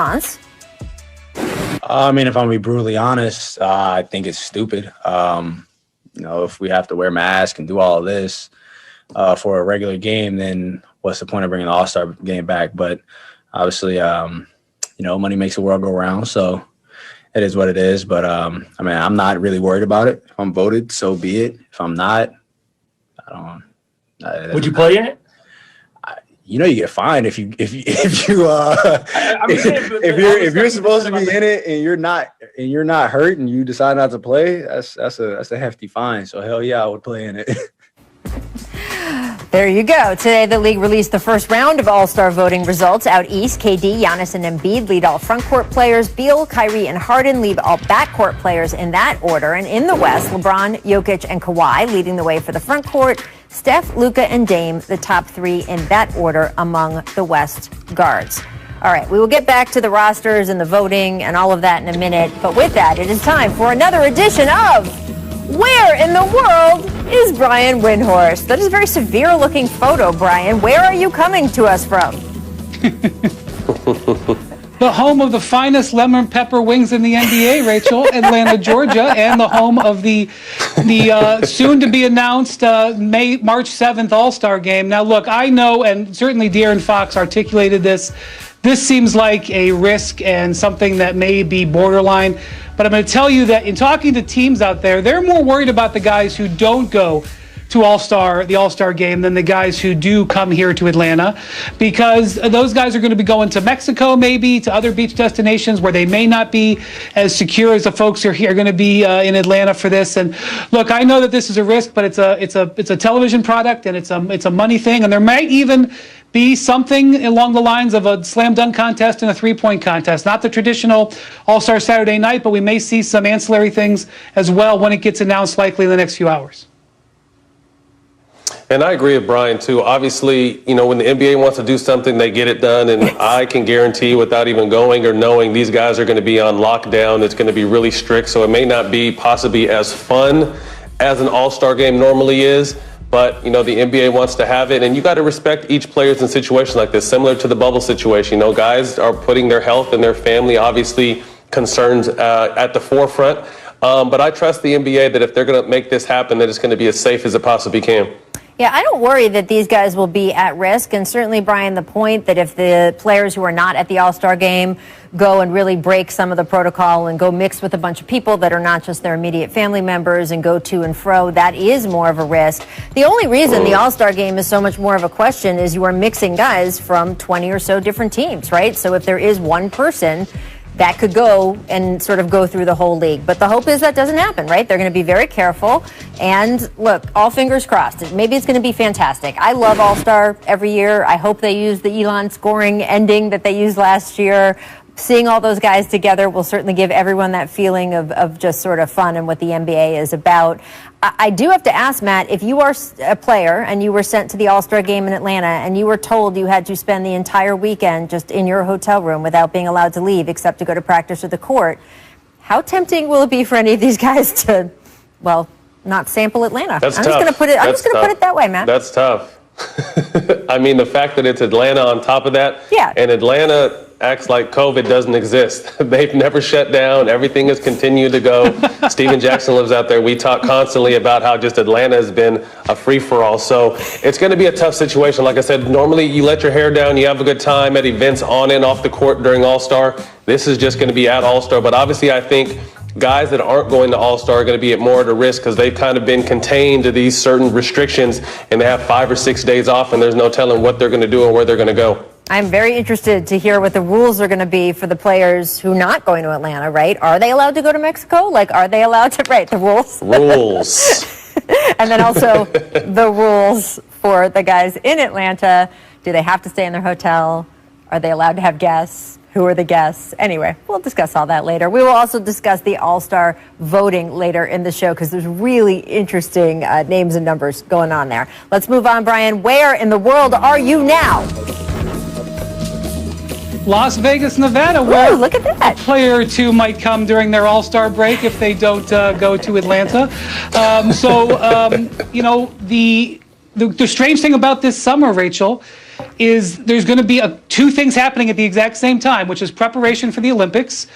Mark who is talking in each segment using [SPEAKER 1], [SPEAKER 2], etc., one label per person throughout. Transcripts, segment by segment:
[SPEAKER 1] response?
[SPEAKER 2] I mean, if I'm gonna be brutally honest, I think it's stupid. If we have to wear masks and do all of this for a regular game, then what's the point of bringing the All-Star game back? But obviously, money makes the world go round, so it is what it is. But I'm not really worried about it. If I'm voted, so be it. If I'm not, I don't.
[SPEAKER 3] Would you play in it?
[SPEAKER 2] You get fined if you're supposed to be in it and you're not hurt and you decide not to play. That's a hefty fine. So hell yeah, I would play in it.
[SPEAKER 1] There you go. Today, the league released the first round of All-Star voting results. Out east, KD, Giannis, and Embiid lead all front court players. Beal, Kyrie, and Harden lead all backcourt players in that order. And in the West, LeBron, Jokic, and Kawhi leading the way for the front court. Steph, Luka, and Dame, the top three in that order among the West guards. All right, we will get back to the rosters and the voting and all of that in a minute. But with that, it is time for another edition of Where in the World is Brian Windhorst? That is a very severe-looking photo, Brian. Where are you coming to us from?
[SPEAKER 4] The home of the finest lemon pepper wings in the NBA, Rachel, Atlanta, Georgia, and the home of the soon-to-be-announced March 7th All-Star Game. Now, look, I know, and certainly De'Aaron Fox articulated this, this seems like a risk and something that may be borderline. But I'm going to tell you that in talking to teams out there, they're more worried about the guys who don't go to the All-Star game than the guys who do come here to Atlanta, because those guys are going to be going to Mexico, maybe to other beach destinations where they may not be as secure as the folks who are here going to be in Atlanta for this. And look, I know that this is a risk, but it's a television product and it's a money thing, and there might even be something along the lines of a slam dunk contest and a three-point contest. Not the traditional All-Star Saturday night, but we may see some ancillary things as well when it gets announced likely in the next few hours.
[SPEAKER 5] And I agree with Brian, too. Obviously, when the NBA wants to do something, they get it done. And I can guarantee without even going or knowing, these guys are going to be on lockdown. It's going to be really strict. So it may not be possibly as fun as an All-Star game normally is. But, the NBA wants to have it. And you got to respect each player's in situations like this, similar to the bubble situation. Guys are putting their health and their family, obviously, concerns at the forefront. But I trust the NBA that if they're going to make this happen, that it's going to be as safe as it possibly can.
[SPEAKER 1] Yeah, I don't worry that these guys will be at risk. And certainly, Brian, the point that if the players who are not at the All-Star game go and really break some of the protocol and go mix with a bunch of people that are not just their immediate family members and go to and fro, that is more of a risk. The only reason the All-Star game is so much more of a question is you are mixing guys from 20 or so different teams, right? So if there is one person that could go and sort of go through the whole league. But the hope is that doesn't happen, right? They're going to be very careful. And look, all fingers crossed. Maybe it's going to be fantastic. I love All-Star every year. I hope they use the Elon scoring ending that they used last year. Seeing all those guys together will certainly give everyone that feeling of just sort of fun and what the NBA is about. I do have to ask, Matt, if you are a player and you were sent to the All-Star game in Atlanta and you were told you had to spend the entire weekend just in your hotel room without being allowed to leave except to go to practice or the court, how tempting will it be for any of these guys to, not sample Atlanta?
[SPEAKER 5] That's
[SPEAKER 1] I'm
[SPEAKER 5] tough.
[SPEAKER 1] just going to put it that way, Matt.
[SPEAKER 5] That's tough. I mean, the fact that it's Atlanta on top of that,
[SPEAKER 1] yeah.
[SPEAKER 5] And Atlanta acts like COVID doesn't exist. They've never shut down. Everything has continued to go. Steven Jackson lives out there. We talk constantly about how just Atlanta has been a free-for-all. So it's going to be a tough situation. Like I said, normally you let your hair down, you have a good time at events on and off the court during All-Star. This is just going to be at All-Star. But obviously I think guys that aren't going to All-Star are going to be at more at a risk because they've kind of been contained to these certain restrictions and they have 5 or 6 days off and there's no telling what they're going to do or where they're going to go.
[SPEAKER 1] I'm very interested to hear what the rules are going to be for the players who are not going to Atlanta, right? Are they allowed to go to Mexico? Are they allowed to, right, the rules?
[SPEAKER 5] Rules.
[SPEAKER 1] And then also the rules for the guys in Atlanta. Do they have to stay in their hotel? Are they allowed to have guests? Who are the guests? Anyway, we'll discuss all that later. We will also discuss the All-Star voting later in the show because there's really interesting names and numbers going on there. Let's move on, Brian. Where in the world are you now?
[SPEAKER 4] Las Vegas, Nevada, where
[SPEAKER 1] look at that.
[SPEAKER 4] A player or two might come during their All-Star break if they don't go to Atlanta. The strange thing about this summer, Rachel, is there's going to be two things happening at the exact same time, which is preparation for the Olympics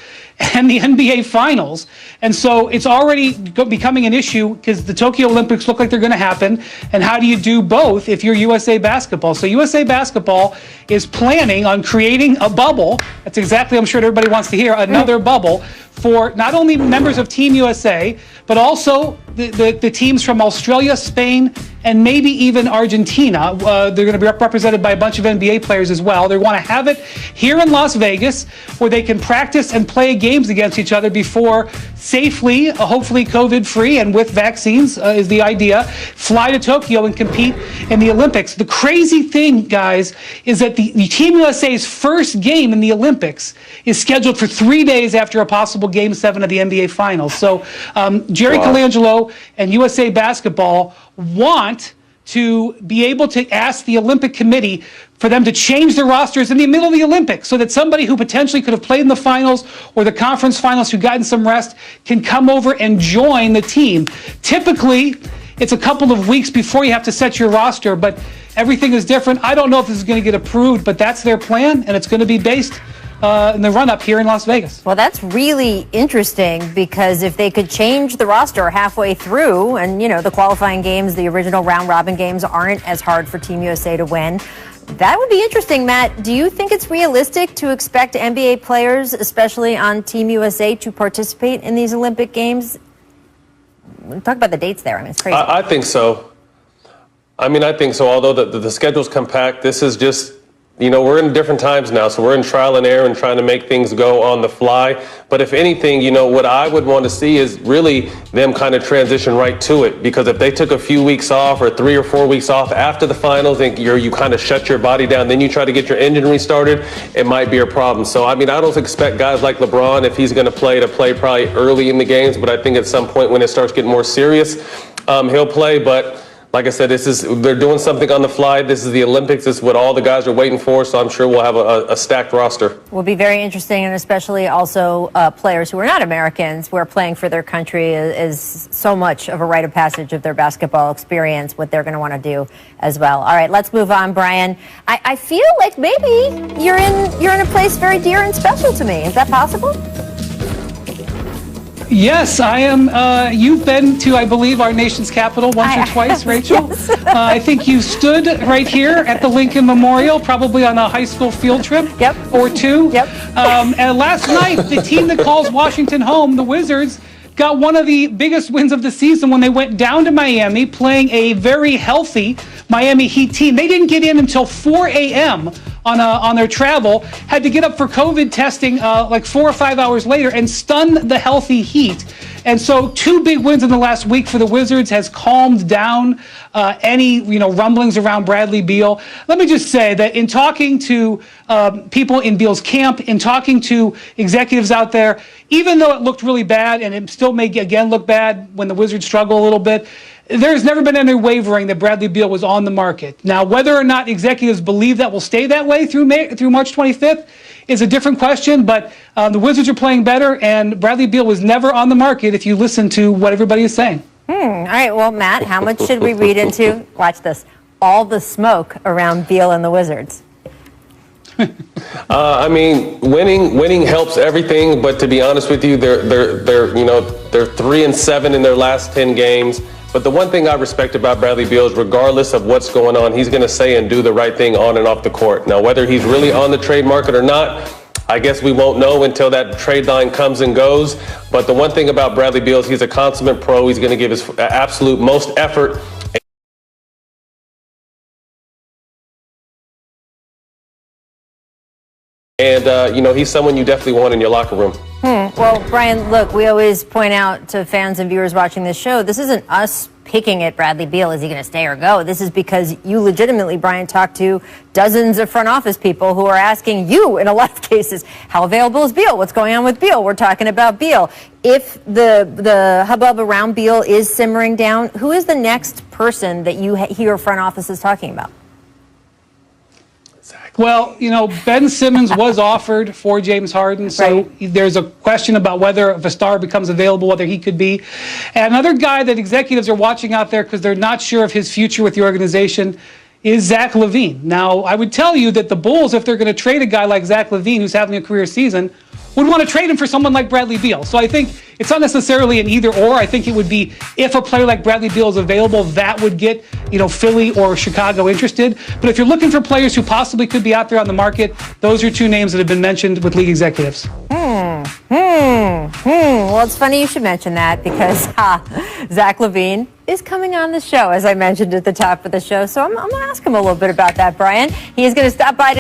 [SPEAKER 4] and the NBA Finals. And so it's already becoming an issue because the Tokyo Olympics look like they're going to happen. And how do you do both if you're USA Basketball? So USA Basketball is planning on creating a bubble. That's exactly, I'm sure everybody wants to hear, another bubble for not only members of Team USA, but also the teams from Australia, Spain, and maybe even Argentina. They're going to be represented by a bunch of NBA players as well. They want to have it here in Las Vegas where they can practice and play games against each other before safely, hopefully COVID-free and with vaccines is the idea, fly to Tokyo and compete in the Olympics. The crazy thing, guys, is that the Team USA's first game in the Olympics is scheduled for 3 days after a possible Game 7 of the NBA Finals. So Jerry Colangelo and USA Basketball want to be able to ask the Olympic Committee for them to change their rosters in the middle of the Olympics so that somebody who potentially could have played in the finals or the conference finals who gotten some rest can come over and join the team. Typically, it's a couple of weeks before you have to set your roster, but everything is different. I don't know if this is going to get approved, but that's their plan, and it's going to be based in the run-up here in Las Vegas.
[SPEAKER 1] Well, that's really interesting because if they could change the roster halfway through and, you know, the qualifying games, the original round-robin games aren't as hard for Team USA to win, that would be interesting, Matt. Do you think it's realistic to expect NBA players, especially on Team USA, to participate in these Olympic Games? Talk about the dates there. I mean, it's crazy.
[SPEAKER 5] I think so. I think so. Although the schedule's compact, this is just, we're in different times now, so we're in trial and error and trying to make things go on the fly. But if anything, what I would want to see is really them kind of transition right to it. Because if they took a few weeks off or 3 or 4 weeks off after the finals and you kind of shut your body down, then you try to get your engine restarted, it might be a problem. So, I don't expect guys like LeBron, if he's going to play probably early in the games. But I think at some point when it starts getting more serious, he'll play. But like I said, they're doing something on the fly. This is the Olympics. This is what all the guys are waiting for. So I'm sure we'll have a stacked roster.
[SPEAKER 1] Will be very interesting, and especially also players who are not Americans, who are playing for their country is so much of a rite of passage of their basketball experience, what they're going to want to do as well. All right, let's move on, Brian. I feel like maybe you're in a place very dear and special to me. Is that possible?
[SPEAKER 4] Yes, I am. You've been to, I believe, our nation's capital once or twice, Rachel.
[SPEAKER 1] Yes.
[SPEAKER 4] I think you stood right here at the Lincoln Memorial, probably on a high school field trip or two.
[SPEAKER 1] Yep.
[SPEAKER 4] And last night, the team that calls Washington home, the Wizards, got one of the biggest wins of the season when they went down to Miami, playing a very healthy Miami Heat team. They didn't get in until 4 a.m. on their travel, had to get up for COVID testing like 4 or 5 hours later and stun the healthy Heat. And so 2 big wins in the last week for the Wizards has calmed down any rumblings around Bradley Beal. Let me just say that in talking to people in Beal's camp, in talking to executives out there, even though it looked really bad and it still may again look bad when the Wizards struggle a little bit, there's never been any wavering that Bradley Beal was on the market. Now, whether or not executives believe that will stay that way through March 25th is a different question, but the Wizards are playing better, and Bradley Beal was never on the market if you listen to what everybody is saying.
[SPEAKER 1] All right, well, Matt, how much should we read into, watch this, all the smoke around Beal and the Wizards?
[SPEAKER 5] Winning helps everything, but to be honest with you, they're 3-7 in their last 10 games. But the one thing I respect about Bradley Beal is regardless of what's going on, he's going to say and do the right thing on and off the court. Now, whether he's really on the trade market or not, I guess we won't know until that trade line comes and goes. But the one thing about Bradley Beal is he's a consummate pro. He's going to give his absolute most effort. And, he's someone you definitely want in your locker room.
[SPEAKER 1] Well, Brian, look, we always point out to fans and viewers watching this show, this isn't us picking at Bradley Beal. Is he going to stay or go? This is because you legitimately, Brian, talked to dozens of front office people who are asking you, in a lot of cases, how available is Beal? What's going on with Beal? We're talking about Beal. If the hubbub around Beal is simmering down, who is the next person that you hear front office is talking about?
[SPEAKER 4] Well, Ben Simmons was offered for James Harden, so there's a question about whether if a star becomes available, whether he could be. And another guy that executives are watching out there because they're not sure of his future with the organization is Zach LaVine. Now, I would tell you that the Bulls, if they're going to trade a guy like Zach LaVine, who's having a career season, would want to trade him for someone like Bradley Beal. So I think it's not necessarily an either or. I think it would be if a player like Bradley Beal is available, that would get, Philly or Chicago interested. But if you're looking for players who possibly could be out there on the market, those are two names that have been mentioned with league executives.
[SPEAKER 1] Well, it's funny you should mention that because Zach LaVine is coming on the show, as I mentioned at the top of the show. So I'm going to ask him a little bit about that, Brian. He is going to stop by